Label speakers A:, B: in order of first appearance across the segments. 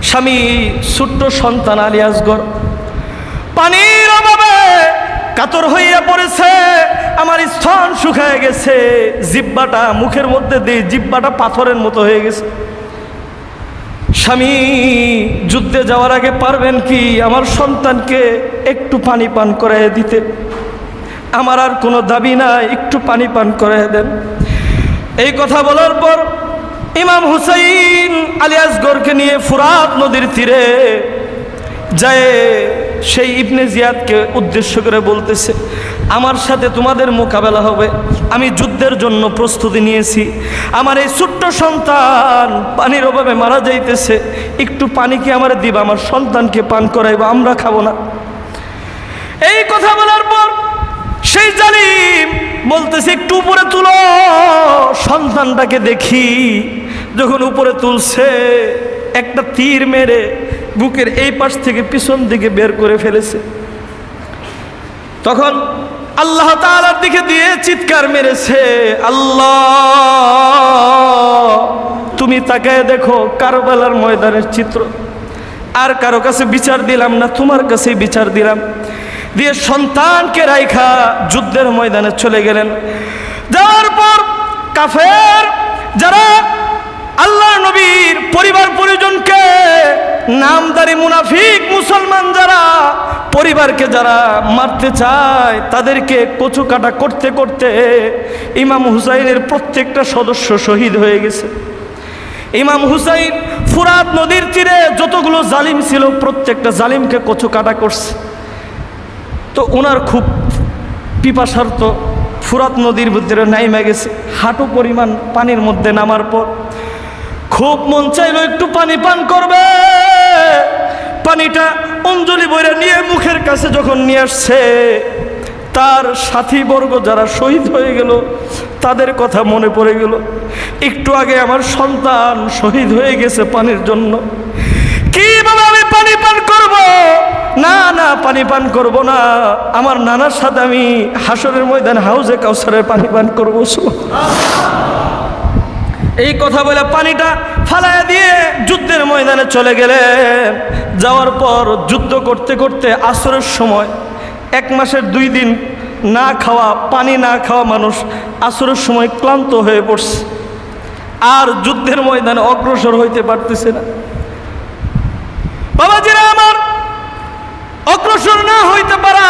A: স্বামী ছোট্ট সন্তান আলী আসগর পানির অভাবে কাতর হইয়া পড়েছে। আমার স্তন শুকায় গেছে, জিহ্বাটা মুখের মধ্যে দিয়ে জিহ্বাটা পাথরের মতো হয়ে গেছে। স্বামী যুদ্ধে যাওয়ার আগে পারবেন কি আমার সন্তানকে একটু পানি পান করাইয়া দিতে? আমার আর কোনো দাবি নাই, একটু পানি পান করাইয়া দেন। এই কথা বলার পর ইমাম হুসাইন আলী আসগরকে নিয়ে ফুরাত নদীর তীরে যায় সেই ইবনে জিয়াদকে উদ্দেশ্য করে বলতেছে, আমার সাথে তোমাদের মোকাবেলা হবে, আমি যুদ্ধের জন্য প্রস্তুতি নিয়েছি। আমার এই ছোট্ট সন্তান পানির অভাবে মারা যাইতেছে, একটু পানি কি আমার দিবা? আমার সন্তানকে পান করাইবা, আমরা খাবো না। এই কথা বলার পর সেই জালিম বলতেছে, একটু উপরে তুলো, সন্তানটাকে দেখি। যখন উপরে তুলছে, একটা তীর মেরে বুকের এই পাশ থেকে পিছন দিকে বের করে ফেলেছে। তখন আল্লাহ তাআলার দিকে দিয়ে চিৎকার মেরেছে, আল্লাহ তুমি তাকায় দেখো কারবালার ময়দানের চিত্র। আর কারো কাছে বিচার দিলাম না, তোমার কাছেই বিচার দিলাম। দিয়ে সন্তানকে রাইখা যুদ্ধের ময়দানে চলে গেলেন। যাওয়ার পর কাফের যারা আল্লাহ নবীর পরিবার পরিজনকে, নামদারি মুনাফিক মুসলমান যারা পরিবারকে যারা মারতে চায়, তাদেরকে কচু কাটা করতে করতে ইমাম হুসাইনের প্রত্যেকটা সদস্য শহীদ হয়ে গেছে। ইমাম হুসাইন ফুরাত নদীর তীরে যতগুলো জালিম ছিল প্রত্যেকটা জালিমকে কচু কাটা করছে। তো ওনার খুব পিপাসার্থ, ফুরাত নদীর ভিতরে নাইমা গেছে। হাঁটু পরিমাণ পানির মধ্যে নামার পর খুব মন চাইলো একটু পানি পান করবে। পানিটা অঞ্জলি বইরে নিয়ে মুখের কাছে যখন নিয়ে আসছে, তার সাথীবর্গ যারা শহীদ হয়ে গেল তাদের কথা মনে পড়ে গেল। একটু আগে আমার সন্তান শহীদ হয়ে গেছে পানির জন্য, কিভাবে আমি পানি পান করব? না না, পানি পান করব না, আমার নানার সাথে আমি হাসরের ময়দান হাউজে কাউসারের পানি পান করবো। এই কথা বলে পানিটা ফালাইয়া দিয়ে যুদ্ধের ময়দানে চলে গেলেন। যাওয়ার পর যুদ্ধ করতে করতে আসরের সময় 1 মাসের 2 দিন না খাওয়া, পানি না খাওয়া মানুষ আসরের সময় ক্লান্ত হয়ে পড়ছে, আর যুদ্ধের ময়দানে অগ্রসর হইতে পারতেছে না। বাবাজিরা আমার, অগ্রসর না হইতে পারা,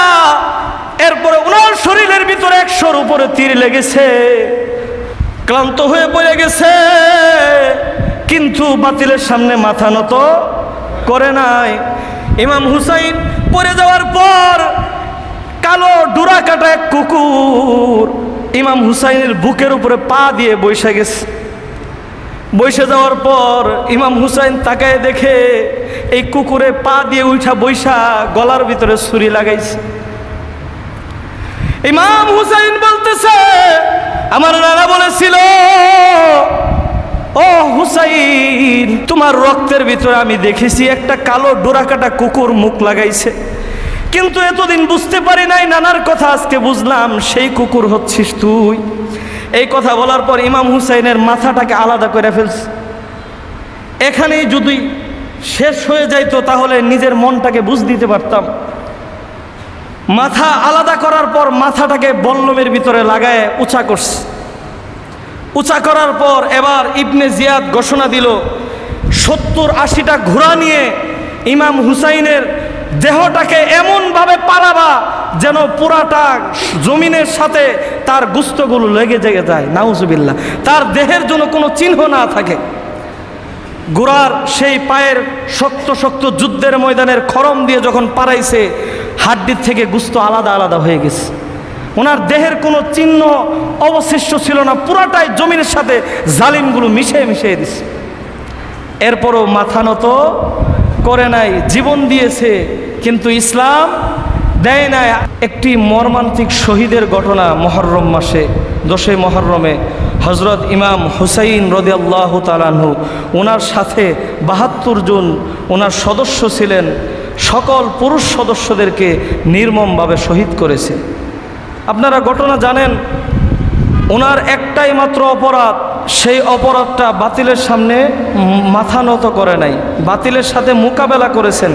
A: এরপরে ওনার শরীরের ভিতরে 100-র উপরে তীর লেগেছে, ক্লান্ত হয়ে পড়ে গেছে, কিন্তু বাতিলের সামনে মাথা নত করে নাই। ইমাম হুসাইন পড়ে যাওয়ার পর কালো ডোরা কাটা এক কুকুর ইমাম হুসাইনের বুকের উপরে পা দিয়ে বসে গেছে। বসে যাওয়ার পর ইমাম হুসাইন তাকায় দেখে এই কুকুরে পা দিয়ে উঠা বৈশা গলার ভিতরে ছুরি লাগাইছে। ইমাম হুসাইন বলতেছে, আমার নানা বলেছিল, ও হুসাইন, তোমার রক্তের ভিতরে আমি দেখেছি একটা কালো ডোরাকাটা কুকুর মুখ লাগাইছে, কিন্তু এতদিন বুঝতে পারি নাই, নানার কথা আজকে বুঝলাম, সেই কুকুর হচ্ছিস তুই। এই কথা বলার পর ইমাম হুসাইনের মাথাটাকে আলাদা করে ফেলছে। এখানেই যদি শেষ হয়ে যাইতো তাহলে নিজের মনটাকে বুঝ দিতে পারতাম। মাথা আলাদা করার পর মাথাটাকে বল্লমের ভিতরে লাগায় উঁচা করছে। উঁচা করার পর এবার ইবনে জিয়াদ ঘোষণা দিল, 70-80টা ঘোড়া নিয়ে ইমাম হুসাইনের দেহটাকে এমনভাবে পালাবা যেন পুরাটা জমিনের সাথে তার গুস্তগুলো লেগে জেগে যায়, নাউজুবিল্লাহ, তার দেহের জন্য কোনো চিহ্ন না থাকে। ঘোড়ার সেই পায়ের শক্ত শক্ত যুদ্ধের ময়দানের খরম দিয়ে যখন পারাইছে, হাড্ডির থেকে গুস্ত আলাদা আলাদা হয়ে গেছে, ওনার দেহের কোনো চিহ্ন অবশিষ্ট ছিল না, পুরাটাই জমিনের সাথে জালিমগুলো মিশিয়ে মিশিয়ে দিছে। এরপরও মাথা নত করে নাই, জীবন দিয়েছে, কিন্তু ইসলাম দেয় নাই। একটি মর্মান্তিক শহীদের ঘটনা মুহররম মাসে 10 মুহররমে হযরত ইমাম হুসাইন রাদিয়াল্লাহু তাআলা আনহু, ওনার সাথে 72 জন ওনার সদস্য ছিলেন, সকল পুরুষ সদস্যদেরকে নির্মমভাবে শহীদ করেছে। আপনারা ঘটনা জানেন, ওনার একটাই মাত্র অপরাধ, সেই অপরাধটা বাতিলের সামনে মাথা নত করে নাই, বাতিলের সাথে মোকাবেলা করেছেন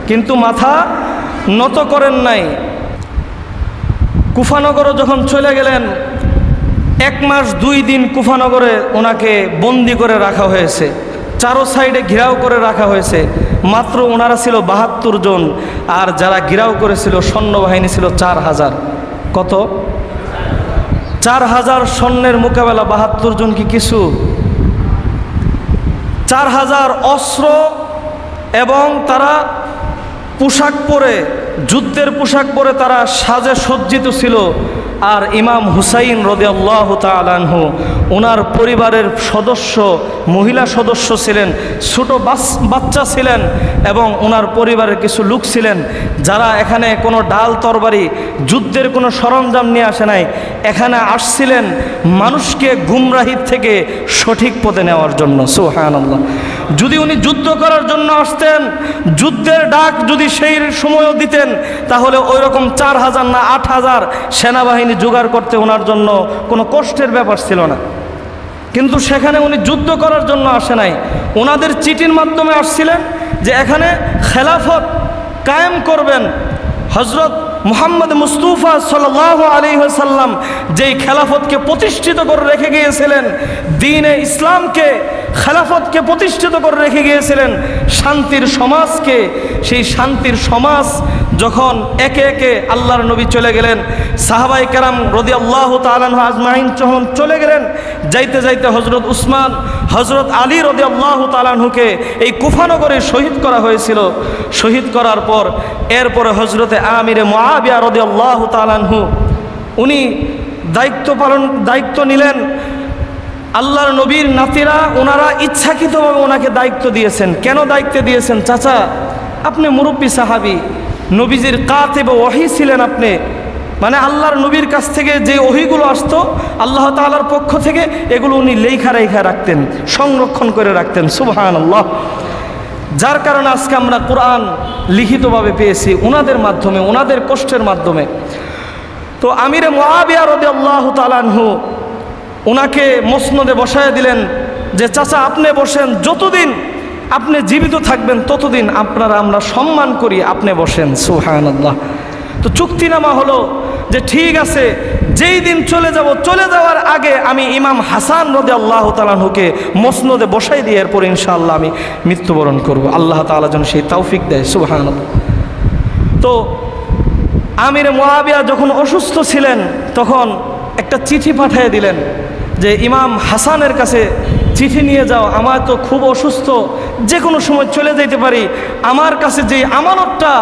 A: কিন্তু মাথা নত করেন নাই। কুফানগরে যখন চলে গেলেন 1 মাস 2 দিন কুফানগরে ওনাকে বন্দি করে রাখা হয়েছে, চারো সাইডে ঘেরাও করে রাখা হয়েছে। মাত্র ওনারা ছিল 72 জন, আর যারা ঘেরাও করেছিল সৈন্যবাহিনী ছিল 4000। কত? 4000 সৈন্যের মোকাবেলা 72 জন কি কিছু? 4000 অস্ত্র এবং তারা পোশাক পরে, যুদ্ধের পোশাক পরে তারা সাজে সজ্জিত ছিল। আর ইমাম হুসাইন রাদিয়াল্লাহু তাআলা আনহু ওনার পরিবারের সদস্য, মহিলা সদস্য ছিলেন, ছোট বাচ্চা ছিলেন এবং ওনার পরিবারের কিছু লোক ছিলেন যারা এখানে কোনো ডাল তরবারি, যুদ্ধের কোনো সরঞ্জাম নিয়ে আসে নাই, এখানে আসছিলেন মানুষকে গুমরাহির থেকে সঠিক পথে নেওয়ার জন্য। সুবহানাল্লাহ। যদি উনি যুদ্ধ করার জন্য আসতেন, যুদ্ধের ডাক যদি সেই সময়ও দিতেন, তাহলে ওই রকম 4000 না 8000 সেনাবাহিনী জোগাড় করতে ওনার জন্য কোনো কষ্টের ব্যাপার ছিল না। কিন্তু সেখানে উনি যুদ্ধ করার জন্য আসে নাই, ওনাদের চিঠির মাধ্যমে আসছিলেন যে এখানে খেলাফত কায়েম করবেন। হযরত মুহাম্মদ মুস্তাফা সাল্লাল্লাহু আলাইহি ওয়াসাল্লাম যেই খেলাফতকে প্রতিষ্ঠিত করে রেখে গিয়েছিলেন, দ্বীনে ইসলামকে, খেলাফতকে প্রতিষ্ঠিত করে রেখে গিয়েছিলেন, শান্তির সমাজকে, সেই শান্তির সমাজ যখন একে একে আল্লাহর নবী চলে গেলেন, সাহাবায়ে কেরাম রাদিয়াল্লাহু তাআলা আনহু আজমাইন যখন চলে গেলেন, যাইতে যাইতে হযরত উসমান, হযরত আলী রাদিয়াল্লাহু তাআলা আনহুকে এই কুফানগরে শহীদ করা হয়েছিল। শহীদ করার পর এরপরে হযরতে আমিরে মুআবিয়া রাদিয়াল্লাহু তাআলা আনহু উনি দায়িত্ব নিলেন। আল্লাহর নবীর নাতিরা ওনারা ইচ্ছাকৃতভাবে ওনাকে দায়িত্ব দিয়েছেন। কেন দায়িত্ব দিয়েছেন? চাচা, আপনি মুরব্বী সাহাবী, নবীজির কাতিব ওহী ছিলেন আপনি, মানে আল্লাহর নবীর কাছ থেকে যে ওহীগুলো আসতো আল্লাহ তাআলার পক্ষ থেকে, এগুলো উনি লেখা রাখতেন, সংরক্ষণ করে রাখতেন। সুবহানাল্লাহ। যার কারণে আজকে আমরা কোরআন লিখিতভাবে পেয়েছি ওনাদের মাধ্যমে, ওনাদের কষ্টের মাধ্যমে। তো আমিরে মুআবিয়া রাদিয়াল্লাহু তাআলা আনহু ওনাকে মসনদে বসায় দিলেন যে চাচা আপনি বসেন, যতদিন আপনি জীবিত থাকবেন ততদিন আমরা সম্মান করি, আপনি বসেন। সুবহানাল্লাহ। তো চুক্তিনামা হলো যে ঠিক আছে, যেই দিন চলে যাব, চলে যাওয়ার আগে আমি ইমাম হাসান রাদিয়াল্লাহু তাআলা আনহুকে মসনদে বসাই দিয়ে এরপর ইনশাআল্লাহ আমি মৃত্যুবরণ করব। আল্লাহ তাআলা যেন সেই তৌফিক দেয়। সুবহানাল্লাহ। তো আমিরে মুআবিয়া যখন অসুস্থ ছিলেন তখন একটা চিঠি পাঠিয়ে দিলেন যে ইমাম হাসানের কাছে চিঠি নিয়ে যাও, আমার তো খুব অসুস্থ, যে কোনো সময় চলে যেতে পারি, আমার কাছে যে আমানতটা,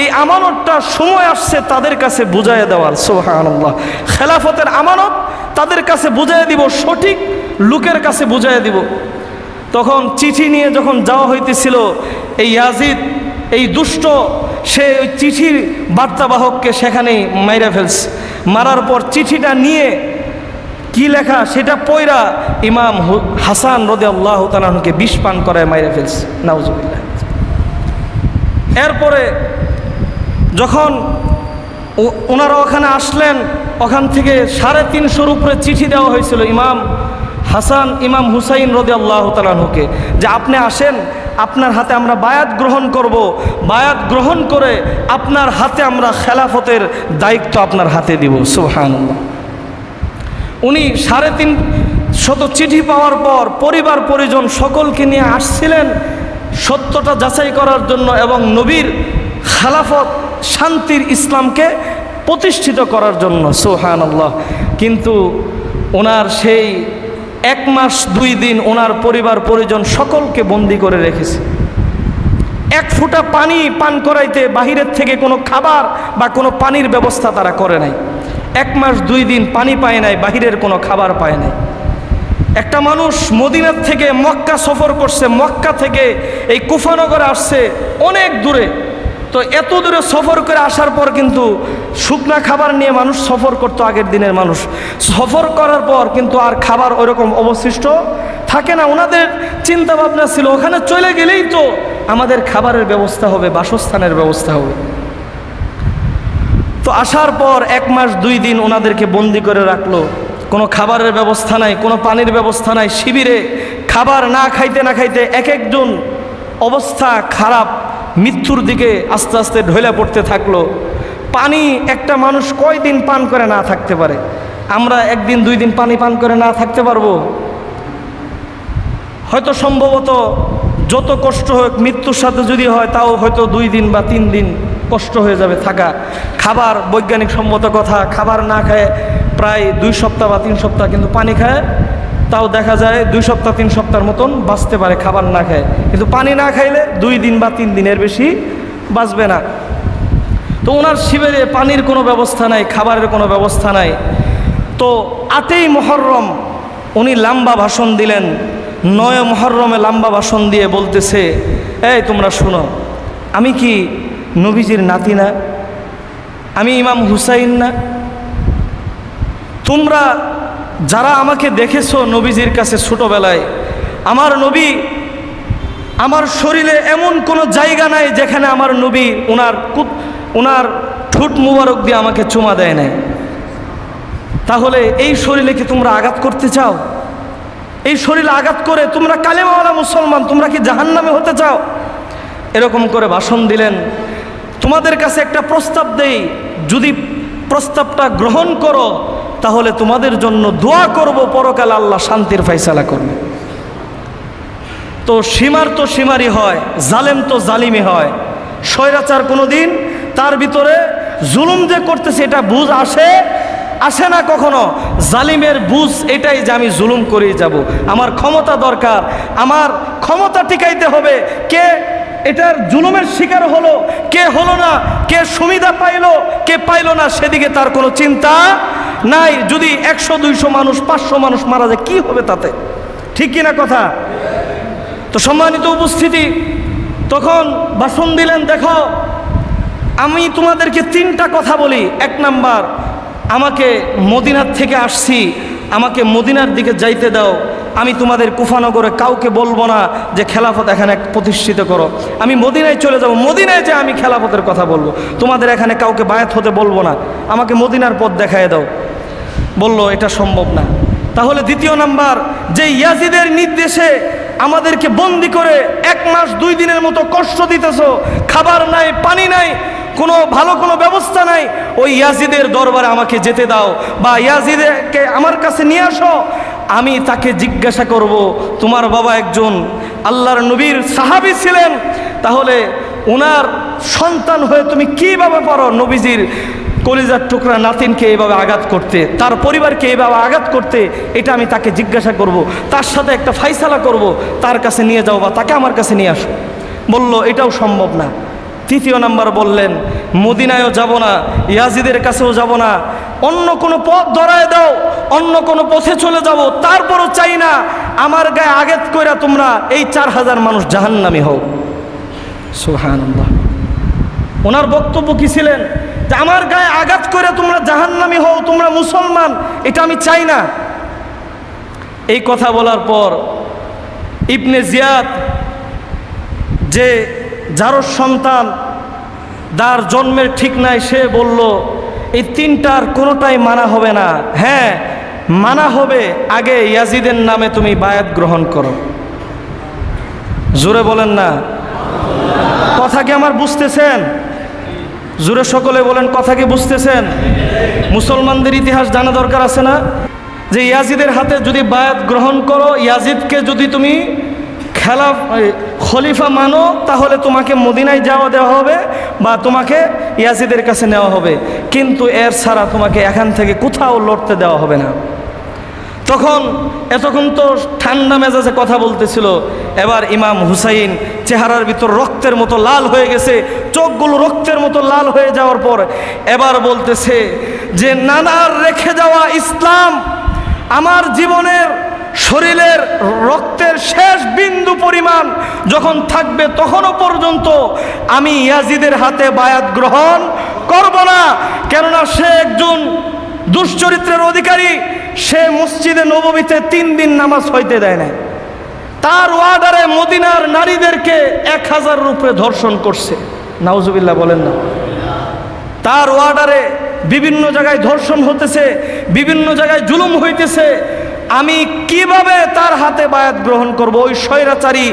A: এই আমানতটা সময় আসছে তাদের কাছে বুঝাইয়া দেওয়ার। সুবহানাল্লাহ। খেলাফতের আমানত তাদের কাছে বুঝাইয়া দিব, সঠিক লোকের কাছে বুঝাইয়া দিব। তখন চিঠি নিয়ে যখন যাওয়া হইতেছিল, এই ইয়াজিদ, এই দুষ্ট, সে ওই চিঠির বার্তাবাহককে সেখানেই মাইরা ফেলছে। মারার পর চিঠিটা নিয়ে কি লেখা সেটা পয়রা ইমাম হাসান রাদিয়াল্লাহু তাআলা আনহুকে বিষ পান করায় মাইরা ফেলছে। নাউজুবিল্লাহ। এরপরে যখন ওনারা ওখানে আসলেন, ওখান থেকে 350 উপরে চিঠি দেওয়া হয়েছিল ইমাম হাসান, ইমাম হুসাইন রাদিয়াল্লাহু তাআলা আনহুকে যে আপনি আসেন, আপনার হাতে আমরা বায়াত গ্রহণ করব, বায়াত গ্রহণ করে আপনার হাতে আমরা খেলাফতের দায়িত্ব আপনার হাতে দিব। সুবহানাল্লাহ। উনি 350 চিঠি পাওয়ার পর পরিবার পরিজন সকলকে নিয়ে আসছিলেন সত্যটা যাচাই করার জন্য এবং নবীর খেলাফত, শান্তির ইসলামকে প্রতিষ্ঠিত করার জন্য। সুবহানাল্লাহ। কিন্তু ওনার সেই 1 মাস 2 দিন ওনার পরিবার পরিজন সকলকে বন্দি করে রেখেছে। 1 ফোঁটা পানি পান করাইতে বাহিরের থেকে কোনো খাবার বা কোনো পানির ব্যবস্থা তারা করে নাই। 1 মাস 2 দিন পানি পায় নাই, বাহিরের কোনো খাবার পায় নাই। একটা মানুষ মদিনার থেকে মক্কা সফর করছে, মক্কা থেকে এই কুফানগরে আসছে অনেক দূরে। তো এত দূরে সফর করে আসার পর কিন্তু শুকনা খাবার নিয়ে মানুষ সফর করতো, আগের দিনের মানুষ সফর করার পর কিন্তু আর খাবার ওইরকম অবশিষ্ট থাকে না। ওনাদের চিন্তা ভাবনা ছিল ওখানে চলে গেলেই তো আমাদের খাবারের ব্যবস্থা হবে, বাসস্থানের ব্যবস্থা হবে। তো আসার পর 1 মাস 2 দিন ওনাদেরকে বন্দি করে রাখলো। কোনো খাবারের ব্যবস্থা নাই, কোনো পানির ব্যবস্থা নাই। শিবিরে খাবার না খাইতে না খাইতে এক একজন অবস্থা খারাপ, মৃত্যুর দিকে আস্তে আস্তে ঢলে পড়তে থাকলো। পানি একটা মানুষ কয়দিন পান করে না থাকতে পারে? আমরা একদিন 2 দিন পানি পান করে না থাকতে পারবো? হয়তো সম্ভবত যত কষ্ট হোক, মৃত্যুর সাথে যদি হয় তাও হয়তো 2 দিন বা 3 দিন কষ্ট হয়ে যাবে থাকা। খাবার, বৈজ্ঞানিক সম্মত কথা, খাবার না খায় প্রায় 2 সপ্তাহ বা 3 সপ্তাহ, কিন্তু পানি খায় তাও দেখা যায় 2 সপ্তাহ 3 সপ্তাহের মতন বাঁচতে পারে খাবার না খায়। কিন্তু পানি না খাইলে 2 দিন বা 3 দিনের বেশি বাঁচবে না। তো ওনার শিবিরে পানির কোনো ব্যবস্থা নাই, খাবারের কোনো ব্যবস্থা নাই। তো 8ই মুহররম উনি লম্বা ভাষণ দিলেন। 9 মুহররমে লম্বা ভাষণ দিয়ে বলতেছে, এই তোমরা শুনো, আমি কি নবীজির নাতি না? আমি ইমাম হুসাইন না? তোমরা যারা আমাকে দেখেছো নবীজির কাছে ছোটবেলায়, আমার নবী, আমার শরীরে এমন কোনো জায়গা নাই যেখানে আমার নবী ওনার ঠোঁট মুবারক দিয়ে আমাকে চুমা দেয় নাই। তাহলে এই শরীরে কি তোমরা আঘাত করতে চাও? এই শরীরে আঘাত করে তোমরা কালেমাওয়ালা মুসলমান, তোমরা কি জাহান্নামে হতে চাও? এরকম করে ভাষণ দিলেন। তোমাদের কাছে একটা প্রস্তাব দেই, যদি প্রস্তাবটা গ্রহণ করো তাহলে তোমাদের জন্য দোয়া করব, পরকালে আল্লাহ শান্তির ফয়সালা করবে। তো সীমার তো সীমারই হয়, জালেম তো জালিমই হয়। স্বৈরাচার কোনোদিন তার ভিতরে জুলুম যে করতেছে এটা বুঝ আসে না কখনো। জালিমের বুঝ এটাই যে আমি জুলুম করেই যাব, আমার ক্ষমতা দরকার, আমার ক্ষমতা টিকাইতে হবে। কে এটার জুলুমের শিকার হলো, কে হলো না, কে সুবিধা পাইলো, কে পাইলো না, সেদিকে তার কোনো চিন্তা নাই। যদি 100-200 মানুষ 500 মানুষ মারা যায় কি হবে তাতে? ঠিক কিনা কথা? তো সম্মানিত উপস্থিতি, তখন ভাষণ দিলেন, দেখো আমি তোমাদেরকে 3টা কথা বলি। 1 নাম্বার, আমাকে মদিনার থেকে আসছি, আমাকে মদিনার দিকে যাইতে দাও। আমি তোমাদের কুফানগরে কাউকে বলবো না যে খেলাফত এখানে প্রতিষ্ঠিত করো। আমি মদিনায় চলে যাব, মদিনায় যে আমি খেলাফতের কথা বলবো, তোমাদের এখানে কাউকে বায়াত হতে বলবো না। আমাকে মদিনার পথ দেখায় দাও। বলল এটা সম্ভব না। তাহলে 2য় নাম্বার, যে ইয়াজিদের নির্দেশে আমাদেরকে বন্দি করে 1 মাস 2 দিনের মতো কষ্ট দিতেছো, খাবার নাই, পানি নাই, কোনো ভালো কোনো ব্যবস্থা নাই, ওই ইয়াজিদের দরবারে আমাকে যেতে দাও, বা ইয়াজিদকে আমার কাছে নিয়ে আসো। আমি তাকে জিজ্ঞাসা করব, তোমার বাবা একজন আল্লাহর নবীর সাহাবী ছিলেন, তাহলে ওনার সন্তান হয়ে তুমি কীভাবে পারো নবীজির কলিজার টুকরা নাতিনকে এইভাবে আঘাত করতে, তার পরিবারকে এইভাবে আঘাত করতে? এটা আমি তাকে জিজ্ঞাসা করব, তার সাথে একটা ফাইসালা করব, তার কাছে নিয়ে যাও বা তাকে আমার কাছে নিয়ে আসো। বলল এটাও সম্ভব না। 3য় নাম্বার বললেন, মদিনায়ও যাব না, ইয়াজিদের কাছেও যাব না, অন্য কোনো পথ ধরায় দাও, অন্য কোনো পথে চলে যাব, তারপরও চাই না আমার গায়ে আঘাত কইরা তোমরা এই 4000 মানুষ জাহান্নামী হও। সুবহানাল্লাহ। ওনার বক্তব্য কি ছিলেন? যে আমার গায়ে আঘাত করে তোমরা জাহান্নামী হও, তোমরা মুসলমান, এটা আমি চাই না। এই কথা বলার পর ইবনে জিয়াদ, যে যার সন্তান, যার জন্মের ঠিক নাই, সে বলল এই 3টার কোনোটাই মানা হবে না। হ্যাঁ মানা হবে, আগে ইয়াজিদের নামে তুমি বায়াত গ্রহণ করো। জোরে বলেন না, কথা কি আমার বুঝতেছেন? জোরে সকলে বলেন, কথা কি বুঝতেছেন? মুসলমানদের ইতিহাস জানা দরকার আছে না? যে ইয়াজিদের হাতে যদি বায়াত গ্রহণ করো, ইয়াজিদকে যদি তুমি খলিফা মানো, তাহলে তোমাকে মদিনায় যাওয়া দেওয়া হবে বা তোমাকে ইয়াজিদের কাছে নেওয়া হবে, কিন্তু এর ছাড়া তোমাকে এখান থেকে কোথাও লড়তে দেওয়া হবে না। তখন এতক্ষণ তো ঠান্ডা মেজাজে কথা বলতেছিল, এবার ইমাম হুসাইন চেহারার ভিতর রক্তের মতো লাল হয়ে গেছে, চোখগুলো রক্তের মতো লাল হয়ে যাওয়ার পর এবার বলতেছে যে নানার রেখে যাওয়া ইসলাম আমার জীবনের শরীরের রক্তের শেষ বিন্দু পরিমাণ যখন থাকবে তখনও পর্যন্ত আমি ইয়াজিদের হাতে বায়াত গ্রহণ করব না। কেননা সে একজন দুশ্চরিত্রের অধিকারী, সে মসজিদে নববীতে 3 দিন নামাজ হইতে দেয় না, তার ওয়ার্ডারে মদিনার নারীদেরকে 1000 রূপে ধর্ষণ করছে। নাউজুবিল্লাহ বলেন না। তার ওয়ার্ডারে বিভিন্ন জায়গায় ধর্ষণ হতেছে, বিভিন্ন জায়গায় জুলুম হইতেছে, আমি কিভাবে তার হাতে বায়াত গ্রহণ করব? ওই স্বৈরাচারী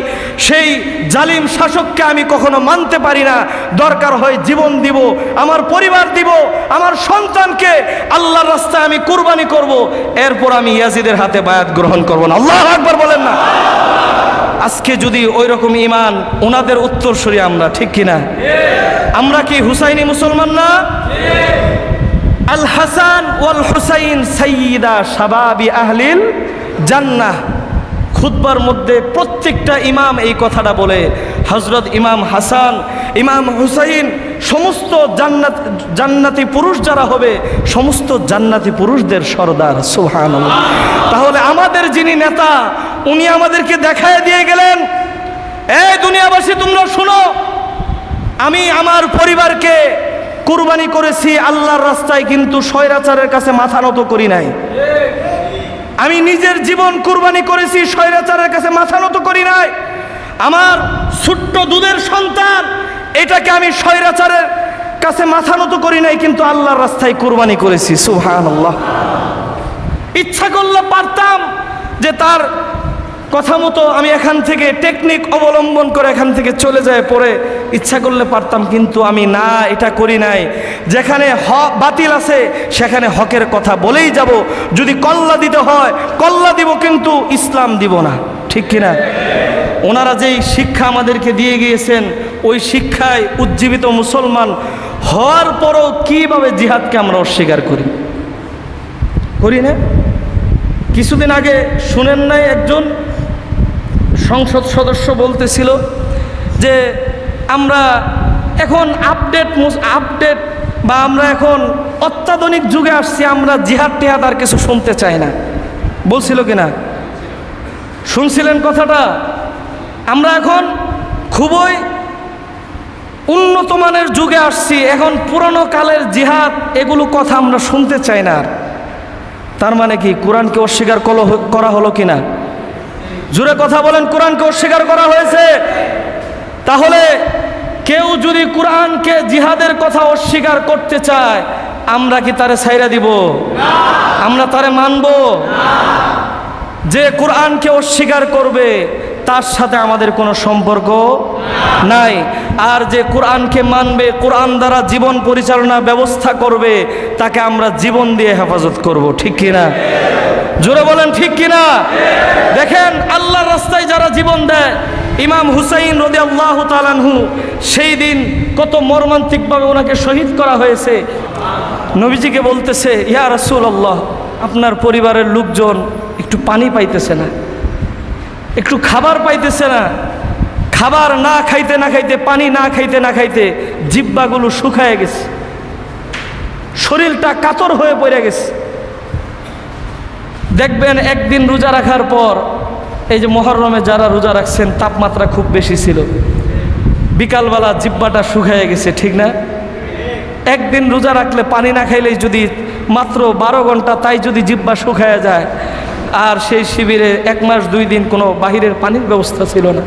A: সেই জালিম শাসককে আমি কখনো মানতে পারি না। দরকার হয় জীবন দিব, আমার পরিবার দিব, আমার সন্তানকে আল্লাহর রাস্তায় আমি কুরবানি করব, এরপর আমি ইয়াজিদের হাতে বায়াত গ্রহণ করব না। আল্লাহু আকবার বলেন না। আজকে যদি ওই রকম ইমান ওনাদের উত্তরসূরি আমরা, ঠিক কিনা? আমরা কি হুসাইনি মুসলমান না? আল হাসান ওয়াল হুসাইন সাইয়্যিদা শাবাবি আহলিল জান্নাহ। খুতবার মধ্যে প্রত্যেকটা ইমাম এই কথাটা বলে। হযরত ইমাম হাসান, ইমাম হুসাইন সমস্ত জান্নাতি পুরুষ যারা হবে, সমস্ত জান্নাতি পুরুষদের সরদার। সুবহানাল্লাহ। তাহলে আমাদের যিনি নেতা, উনি আমাদেরকে দেখায় দিয়ে গেলেন, এই দুনিয়াবাসী তোমরা শোনো, আমি আমার পরিবারকে কুরবানি করেছি আল্লাহর রাস্তায়, কিন্তু স্বৈরাচারের কাছে মাথা নত করি নাই। আমি নিজের জীবন কুরবানি করেছি, স্বৈরাচারের কাছে মাথা নত করি নাই। আমার ছোট্ট দুধের সন্তান, এটাকে আমি স্বৈরাচারের কাছে মাথা নত করি নাই, কিন্তু আল্লাহর রাস্তায় কুরবানি করেছি। সুবহানাল্লাহ। ইচ্ছা করলে পারতাম যে তার কথা মতো আমি এখান থেকে টেকনিক অবলম্বন করে এখান থেকে চলে যায় পরে, ইচ্ছা করলে পারতাম, কিন্তু আমি না, এটা করি নাই। যেখানে হক বাতিল আছে সেখানে হকের কথা বলেই যাব। যদি কল্লা দিতে হয় কল্লা দিব, কিন্তু ইসলাম দিব না, ঠিক কিনা? ওনারা যেই শিক্ষা আমাদেরকে দিয়ে গিয়েছেন, ওই শিক্ষায় উজ্জীবিত মুসলমান হওয়ার পরও কিভাবে জিহাদকে আমরা অস্বীকার করি না? কিছুদিন আগে শুনেন নাই, একজন সংসদ সদস্য বলতেছিল যে আমরা এখন আপডেট বা আমরা এখন অত্যাধুনিক যুগে আসছি, আমরা জিহাদ টিহাদ আর কিছু শুনতে চাই না। বলছিল কিনা? শুনছিলেন কথাটা? আমরা এখন খুবই উন্নত মানের যুগে আসছি, এখন পুরনো কালের জিহাদ এগুলো কথা আমরা শুনতে চাই না। তার মানে কি কোরআনকে অস্বীকার করা হলো কিনা? জোরে কথা বলেন, কোরআনকে অস্বীকার করা হয়েছে। তাহলে কেউ যদি কোরআনকে জিহাদের কথা অস্বীকার করতে চায়, আমরা কি তারে ছাইরা দিব? আমরা তারে মানব? যে কোরআনকে অস্বীকার করবে তার সাথে আমাদের কোনো সম্পর্ক নাই। আর যে কোরআনকে মানবে, কোরআন দ্বারা জীবন পরিচালনা ব্যবস্থা করবে, তাকে আমরা জীবন দিয়ে হেফাজত করব, ঠিক কিনা? জোরে বলেন, ঠিক কিনা? দেখেন, আল্লাহর রাস্তায় যারা জীবন দেয়, ইমাম হুসাইন রাদিয়াল্লাহু তাআলা আনহু, সেই দিন কত মর্মান্তিকভাবে ওনাকে শহীদ করা হয়েছে। নবীজিকে বলতেছে, ইয়া রাসূলুল্লাহ, আপনার পরিবারের লোকজন একটু পানি পাইতেছে না, একটু খাবার পাইতেছে না। খাবার না খাইতে না খাইতে, পানি না খাইতে না খাইতে জিহ্বাগুলো শুকায় গেছে, শরীরটা কাতর হয়ে পড়ে গেছে। দেখবেন একদিন রোজা রাখার পর, এই যে মুহররমে যারা রোজা রাখছেন, তাপমাত্রা খুব বেশি ছিল, বিকালবেলা জিহ্বাটা শুকায় গেছে, ঠিক না? একদিন রোজা রাখলে পানি না খাইলেই যদি মাত্র 12 ঘন্টা, তাই যদি জিহ্বা শুকায় যায়, আর সেই শিবিরে 1 মাস 2 দিন কোনো বাহিরের পানির ব্যবস্থা ছিল না,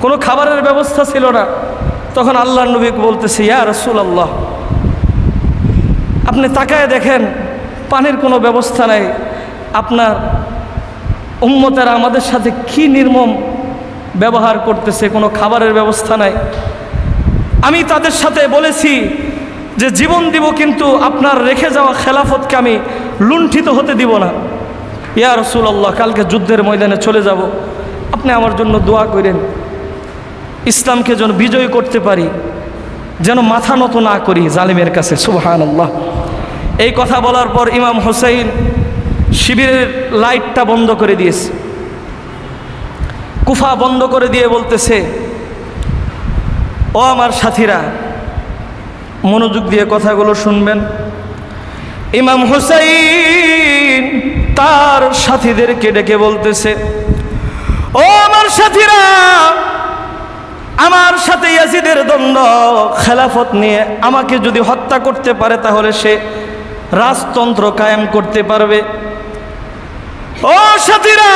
A: কোনো খাবারের ব্যবস্থা ছিল না, তখন আল্লাহর নবীকে বলতেছে, ইয়া রাসূলুল্লাহ, আপনি তাকায় দেখেন, পানির কোনো ব্যবস্থা নাই, আপনার উম্মতেরা আমাদের সাথে কি নির্মম ব্যবহার করতেছে, কোনো খাবারের ব্যবস্থা নাই। আমি তাদের সাথে বলেছি যে জীবন দিব, কিন্তু আপনার রেখে যাওয়া খেলাফতকে আমি লুণ্ঠিত হতে দিব না। ইয়া রাসূলুল্লাহ, কালকে যুদ্ধের ময়দানে চলে যাব, আপনি আমার জন্য দোয়া করেন, ইসলামকে যেন বিজয় করতে পারি, যেন মাথা নত না করি জালিমের কাছে। সুবহানাল্লাহ। এই কথা বলার পর ইমাম হুসাইন শিবিরের লাইটটা বন্ধ করে দিয়েছে, কুফা বন্ধ করে দিয়ে বলতেছে, ও আমার সাথীরা, মনোযোগ দিয়ে কথাগুলো শুনবেন। ইমাম হুসাইন তার সাথীদেরকে ডেকে বলতেছে, ও আমার সাথীরা, আমার সাথে ইয়াজিদের দ্বন্দ্ব, খেলাফত নিয়ে আমাকে যদি হত্যা করতে পারে তাহলে সে রাজতন্ত্র কায়েম করতে পারবে। ও সাথীরা,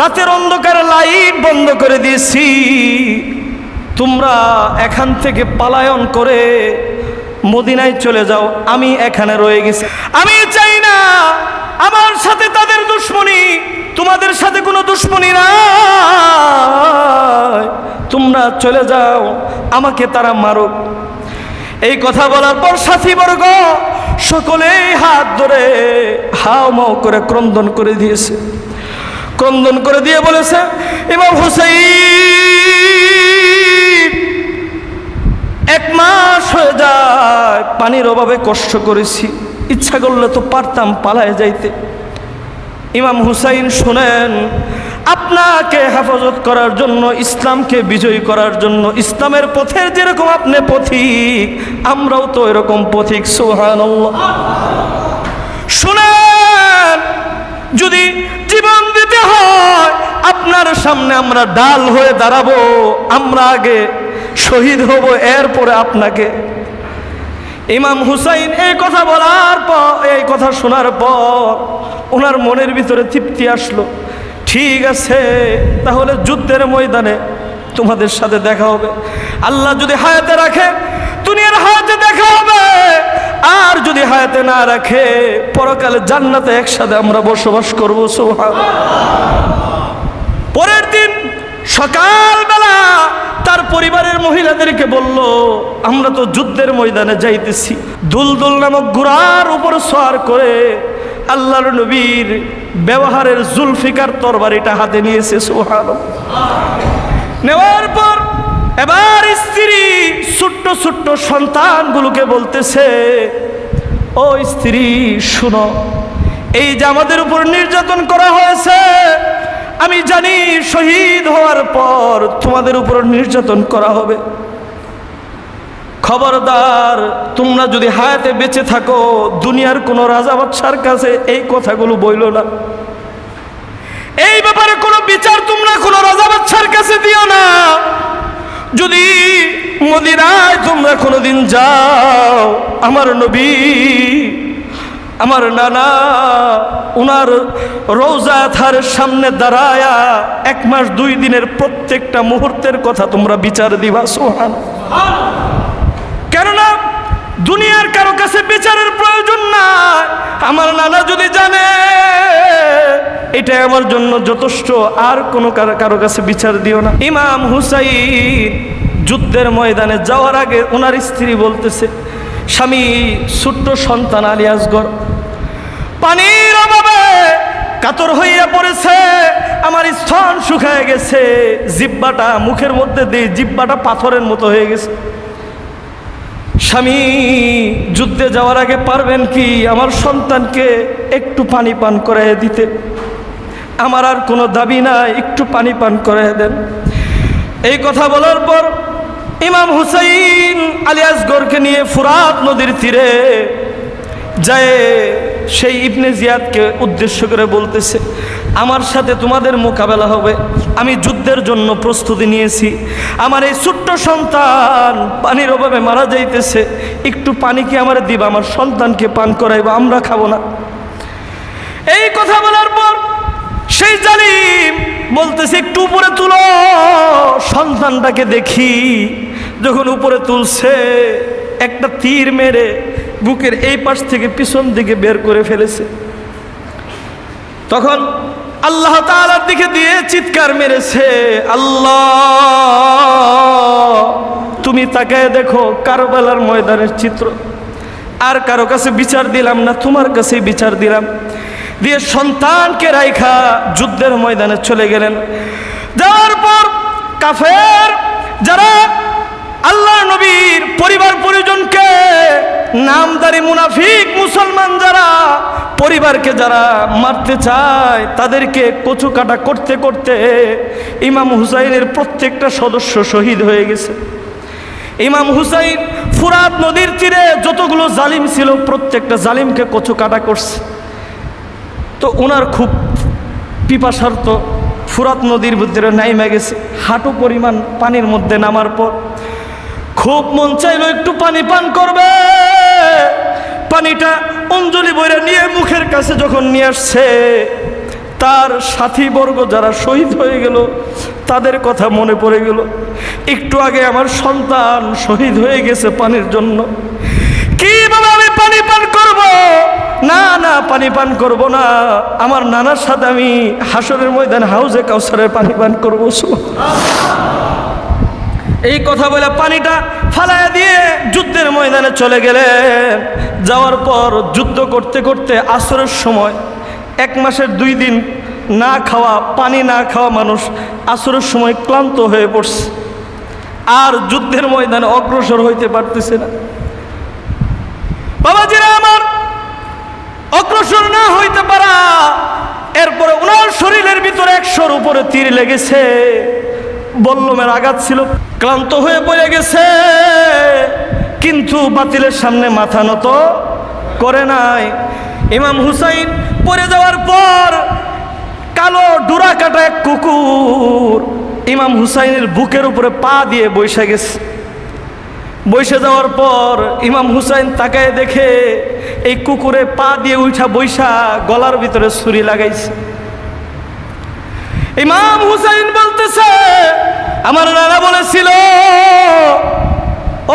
A: রাতের অন্ধকারে লাইট বন্ধ করে দিয়েছি, তোমরা এখান থেকে পলায়ন করে মদিনায় চলে যাও, আমি এখানে রয়ে গেছি। আমি চাই না আমার সাথে তাদের দুশ্মনী, তোমাদের সাথে কোনো দুশ্মনী নাই, তোমরা চলে যাও, আমাকে তারা মারুক। এই কথা বলার পর সাথীবর্গ সকলেই হাত ধরে হাও মাও করে ক্রন্দন করে দিয়েছে। ক্রন্দন করে দিয়ে বলেছে, ইমাম হুসাইন, 1 মাস হয়ে যায়, পানির অভাবে কষ্ট করেছি, ইচ্ছা করলে তো পারতাম পালায় যাইতে। ইমাম হুসাইন শুনেন, আপনাকে হেফাজত করার জন্য, ইসলামকে বিজয়ী করার জন্য, ইসলামের পথের যেরকম আপনি পথিক, আমরাও তো এরকম পথিক। সুবহানাল্লাহ। শুনেন, যদি জীবন দিতে হয় আপনার সামনে আমরা ডাল হয়ে দাঁড়াবো, আমরা আগে শহীদ হব, এরপরে আপনাকে। ইমাম হুসাইন এই কথা বলার পর, এই কথা শোনার পর ওনার মনের ভিতরে তৃপ্তি আসলো। ঠিক আছে, তাহলে যুদ্ধের ময়দানে তোমাদের সাথে দেখা হবে। আল্লাহ যদি হায়াতে রাখে দুনিয়ার হায়াতে দেখা হবে, আর যদি হায়াতে না রাখে পরকালে জান্নাতে একসাথে আমরা বসবাস করবো। সুবহানাল্লাহ। পরের দিন সকালবেলা তার পরিবারের মহিলাদেরকে বলল, আমরা তো যুদ্ধের ময়দানে যাইতেছি। দুলদুল নামক ঘোড়ার উপর সওয়ার করে আল্লাহর নবীর ব্যবহারের জুলফিকার তরবারিটা হাতে নিয়েছে। সুবহানাল্লাহ। নেওয়ার পর এবার স্ত্রী ছোট্ট ছোট্ট সন্তানগুলোকে বলতেছে, ও স্ত্রী শুনো, এই যে আমাদের উপর নির্যাতন করা হয়েছে, আমি জানি শহীদ হওয়ার পর তোমাদের উপর নির্যাতন করা হবে। খবরদার, তোমরা যদি হায়াতে বেঁচে থাকো দুনিয়ার কোনো রাজা বাদশার কাছে এই কথাগুলো বইল না। এই ব্যাপারে কোনো বিচার তোমরা কোনো রাজা বাদশার কাছে দিও না। যদি মদিনায় তোমরা কোনোদিন যাও, আমার নবী, আমার নানা, ওনার রওজা থারের সামনে দাঁড়ায়া 1 মাস 2 দিনের প্রত্যেকটা মুহূর্তের কথা তোমরা বিচার দিবা। সুবহানাল্লাহ। কেননা দুনিয়ার কারো কাছে বিচারের প্রয়োজন নাই। আমার নানা যদি জানে এটাই আমার জন্য যথেষ্ট, আর কোনো কারো কাছে বিচার দিও না। ইমাম হুসাইন যুদ্ধের ময়দানে যাওয়ার আগে ওনার স্ত্রী বলতেছে, স্বামী ছোট্ট সন্তান আলী আসগর পানির অভাবে কাতর হইয়া পড়েছে, আমার স্তন শুকায় গেছে, জিহ্বাটা মুখের মধ্যে দিয়ে জিহ্বাটা পাথরের মতো হয়ে গেছে। স্বামী যুদ্ধে যাওয়ার আগে পারবেন কি আমার সন্তানকে একটু পানি পান করাইয়া দিতে? আমার আর কোনো দাবি নাই, একটু পানি পান করাইয়া দেন। এই কথা বলার পর ইমাম হুসাইন আলী আসগরকে নিয়ে ফুরাত নদীর তীরে যায়, সেই ইবনে জিয়াদকে উদ্দেশ্য করে বলতেছে, আমার সাথে তোমাদের মোকাবেলা হবে, আমি যুদ্ধের জন্য প্রস্তুতি নিয়েছি, আমার এই ছোট্ট সন্তান পানির অভাবে মারা যাইতেছে, একটু পানি কি আমার দিবা, আমার সন্তানকে পান করাইবা, আমরা খাবো না। এই কথা বলার পর সেই জালিম বলতেছে, একটু উপরে তুলো, সন্তানটাকে দেখি। যখন উপরে তুলছে, একটা তীর মেরে বুকের এই পাশ থেকে পিছন দিকে বের করে ফেলেছে। তখন আল্লাহ তাআলার দিকে দিয়ে চিৎকার মেরেছে, আল্লাহ তুমি তাকায় দেখো কারবালার ময়দানের চিত্র। আর কারো কাছে বিচার দিলাম না, তোমার কাছে বিচার দিলাম। দিয়ে সন্তানকে রাইখা যুদ্ধের ময়দানে চলে গেলেন। যাওয়ার পর কাফের যারা আল্লাহ নবীর পরিবার পরিজনকে, নামদারি মুনাফিক মুসলমান যারা পরিবারকে যারা মারতে চায়, তাদেরকে কচু কাটা করতে করতে ইমাম হুসাইনের প্রত্যেকটা সদস্য শহীদ হয়ে গেছে। ইমাম হুসাইন ফুরাত নদীর তীরে যতগুলো জালিম ছিল প্রত্যেকটা জালিমকে কচু কাটা করছে। তো ওনার খুব পিপাসার্থ, ফুরাত নদীর ভিতরে নাইমা গেছে, হাঁটু পরিমাণ পানির মধ্যে নামার পর খুব মন চাইলো একটু পানি পান করবে। পানিটা অঞ্জলি বইরা নিয়ে মুখের কাছে যখন নিয়ে আসছে, তার সাথীবর্গ যারা শহীদ হয়ে গেল তাদের কথা মনে পড়ে গেল। একটু আগে আমার সন্তান শহীদ হয়ে গেছে পানির জন্য, পানি পান করব, না না পানি পান করব না, আমার নানার সাথে আমি হাসরের ময়দান হাউজে কাউসারের পানি পান করবো। এই কথা বলে পানিটা ফালায় দিয়ে যুদ্ধের ময়দানে চলে গেলেন। যাওয়ার পর যুদ্ধ করতে করতে আসরের সময় 1 মাসের 2 দিন না খাওয়া, পানি না খাওয়া মানুষ আসরের সময় ক্লান্ত হয়ে পড়ছে, আর যুদ্ধের ময়দানে অগ্রসর হইতে পারতেছে না। বাবাজিরা আমার, অগ্রসর না হইতে পারা, এরপরে ওনার শরীরের ভিতরে 100-র উপরে তীর লেগেছে, বল্লমের আঘাত ছিল, ক্লান্ত হয়ে পড়ে গেছে, কিন্তু বাতিলের সামনে মাথা নত করে নাই। ইমাম হুসাইন পড়ে যাওয়ার পর কালো ডোরা কাটা এক কুকুর ইমাম হুসাইনের বুকের উপরে পা দিয়ে বসে গেছে। বসে যাওয়ার পর ইমাম হুসাইন তাকায় দেখে এই কুকুরে পা দিয়ে উঠা বৈশা গলার ভিতরে ছুরি লাগাইছে। ইমাম হুসাইন বলতেছে, আমার নানা বলেছিল,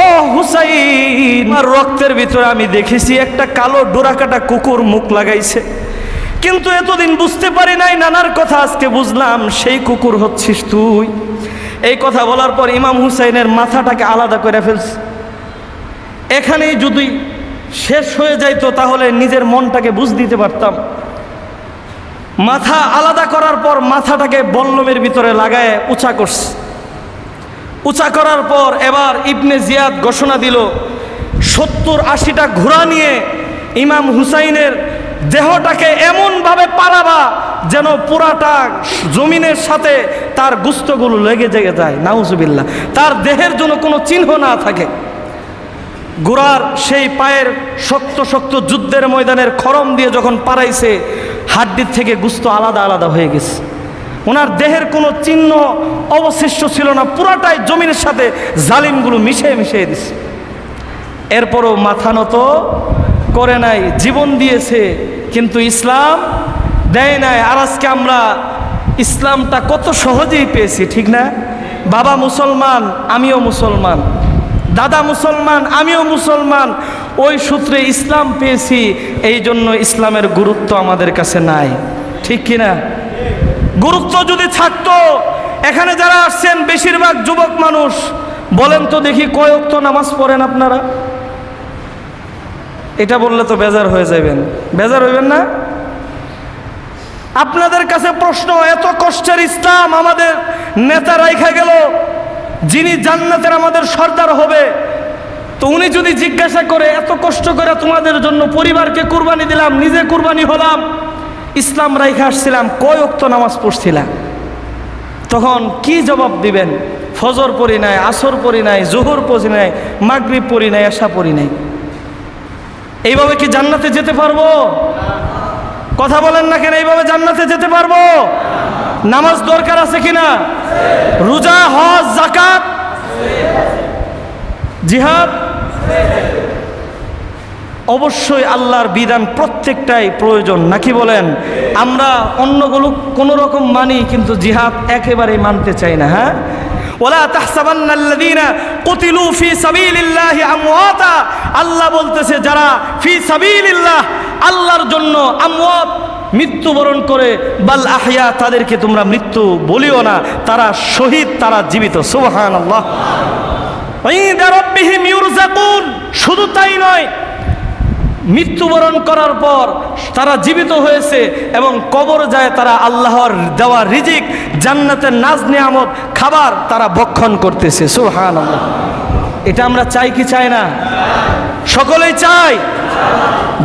A: ও হুসাইন, আমার রক্তের ভিতরে আমি দেখেছি একটা কালো ডোরাকাটা কুকুর মুখ লাগাইছে, কিন্তু এতদিন বুঝতে পারি নাই, নানার কথা আজকে বুঝলাম, সেই কুকুর হচ্ছিস তুই। এই কথা বলার পর ইমাম হুসাইনের মাথাটাকে আলাদা করে ফেলছে। এখানেই যদি শেষ হয়ে যাইতো তাহলে নিজের মনটাকে বুঝ দিতে পারতাম। মাথা আলাদা করার পর মাথাটাকে বল্লমের ভিতরে লাগায় উঁচা করছে। উঁচা করার পর এবার ইবনে জিয়াদ ঘোষণা দিল, 70-80টা ঘোড়া নিয়ে ইমাম হুসাইনের দেহটাকে এমনভাবে পালাবা যেন পুরাটা জমিনের সাথে তার গুস্তগুলো লেগে জেগে যায়, নাউজুবিল্লাহ, তার দেহের জন্য কোনো চিহ্ন না থাকে। ঘোড়ার সেই পায়ের শক্ত শক্ত যুদ্ধের ময়দানের খরম দিয়ে যখন পারাইছে, হাড্ডির থেকে গুস্ত আলাদা আলাদা হয়ে গেছে, ওনার দেহের কোনো চিহ্ন অবশিষ্ট ছিল না, পুরাটাই জমিনের সাথে জালিমগুলো মিশিয়ে মিশিয়ে দিছে। এরপরও মাথা নত করে নাই, জীবন দিয়েছে, কিন্তু ইসলাম দেয় নাই। আর আজকে আমরা ইসলামটা কত সহজেই পেয়েছি, ঠিক না? বাবা মুসলমান, আমিও মুসলমান, দাদা মুসলমান, আমিও মুসলমান, ওই সূত্রে ইসলাম পেয়েছি, এই জন্য ইসলামের গুরুত্ব আমাদের কাছে নাই, ঠিক কিনা? গুরুত্ব যদি থাকতো, এখানে যারা আসছেন বেশিরভাগ যুবক মানুষ, বলেন তো দেখি কয় ওয়াক্ত নামাজ পড়েন আপনারা? এটা বললে তো বেজার হয়ে যাবেন, বেজার হইবেন না? আপনাদের কাছে প্রশ্ন, এত কষ্টের ইসলাম আমাদের নেতা রাইখা গেল, যিনি জান্নাতের আমাদের সর্দার হবে, তো উনি যদি জিজ্ঞাসা করে, এত কষ্ট করে তোমাদের জন্য পরিবারকে কুরবানি দিলাম, নিজে কুরবানি হলাম, ইসলাম রাইখা আসছিলাম, কয় ওয়াক্ত নামাজ পড়ছিলাম? তখন কি জবাব দিবেন? ফজর পড়ি নাই, আসর পড়ি নাই, জোহর পড়ি নাই, মাগরিব পড়ি নাই, এশা পড়ি নাই। এইভাবে কি জান্নাতে যেতে পারবো? কথা বলেন না কেন? এইভাবে জান্নাতে যেতে পারবো? নামাজ দরকার আছে কিনা? রোজা, হজ, যাকাত, জিহাদ, অবশ্যই আল্লাহর বিধান প্রত্যেকটাই প্রয়োজন, নাকি বলেন? আমরা অন্যগুলো কোনো রকম মানি, কিন্তু জিহাদ একেবারেই মানতে চাই না। হ্যাঁ, ওয়ালা তাহসাবান্নাল্লাযীনা কুতিলু ফি সাবিলিল্লাহি আমওয়াতা, আল্লাহ বলতেছে যারা ফি সাবিলিল্লাহ, আল্লাহর জন্য, আমওয়াত মৃত্যুবরণ করে, বাল আহইয়া, তাদেরকে তোমরা মৃত্যু বলিও না, তারা শহীদ, তারা জীবিত। সুবহানাল্লাহ। ইনদা রাব্বিহিম ইউরযাকুন, শুধু তাই নয়, মৃত্যুবরণ করার পর তারা জীবিত হয়েছে এবং কবর যায়, তারা আল্লাহর দেওয়া রিজিক, জান্নাতের নাজ নিয়ামত, খাবার তারা ভক্ষণ করতেছে। সুবহানাল্লাহ। এটা আমরা চাই কি চাই না? সকলেই চাই।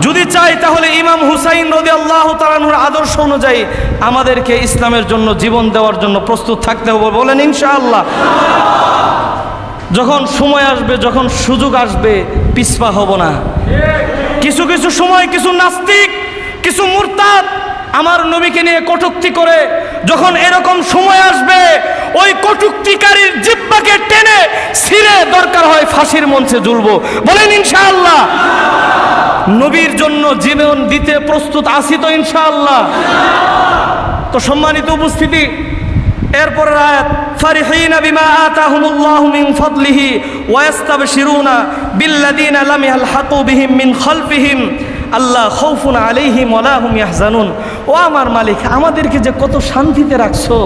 A: যদি চাই তাহলে ইমাম হুসাইন রাদিয়াল্লাহু তাআলা আনহুর আদর্শ অনুযায়ী আমাদেরকে ইসলামের জন্য জীবন দেওয়ার জন্য প্রস্তুত থাকতে হবে। বলেন ইনশাআল্লাহ। যখন সময় আসবে, যখন সুযোগ আসবে, পিছপা হব না। কিছু কিছু সময় কিছু নাস্তিক, কিছু মুরতাদ আমার নবীকে নিয়ে কটূক্তি করে, যখন এরকম সময় আসবে, ওই কটূক্তিকারীর জিহ্বাকে টেনে ছিঁড়ে দরকার হয় ফাঁসির মঞ্চে ঝুলবো। বলেন ইনশাআল্লাহ। নবীর জন্য জীবন দিতে প্রস্তুত আছি তো ইনশাআল্লাহ। তো সম্মানিত উপস্থিতি, এরপরের আয়াত, ফারিহিনা বিমা আতাহুমুল্লাহু মিন ফাদলিহি ওয়া ইস্তাবশিরুনা বিল্লাযিনা লাম ইয়ালহাকু বিহিম মিন খালফিহিম আল্লাহ খাউফুন আলাইহিম ওয়া লা হুম ইয়াহজানুন। ও আমার মালিক, আমাদেরকে যে কত শান্তিতে রাখছো,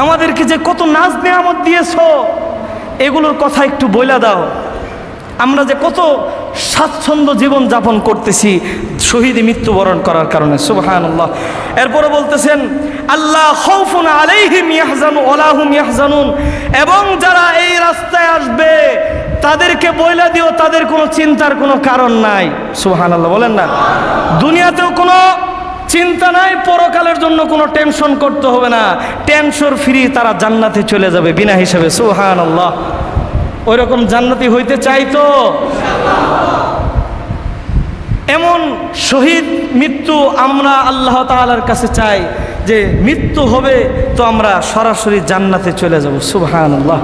A: আমাদেরকে যে কত নাজ নেয়ামত দিয়েছো, এগুলোর কথা একটু বইলা দাও। আমরা যে কত স্বাচ্ছন্দ্য জীবন যাপন করতেছি শহীদ মৃত্যুবরণ করার কারণে। সুবহানাল্লাহ। এরপরে বলতেছেন আল্লাহ খাউফুন আলাইহিম ইয়াহজানু ওয়া লা হুম ইয়াহজানুন, এবং যারা এই রাস্তায় আসবে তাদেরকে বইলা দিও তাদের কোনো চিন্তার কোনো কারণ নাই। সুবহানাল্লাহ বলেন না। দুনিয়াতেও কোনো চিন্তা নাই, পরকালের জন্য কোনো টেনশন করতে হবে না, টেনশন ফ্রি তারা জান্নাতে চলে যাবে বিনা হিসাবে। সুবহানাল্লাহ। ওই রকম জান্নাতি হইতে চাই তো এমন শহীদ মৃত্যু আমরা আল্লাহ তাআলার কাছে চাই যে মৃত্যু হবে তো আমরা সরাসরি জান্নাতে চলে যাব। সুবহানাল্লাহ।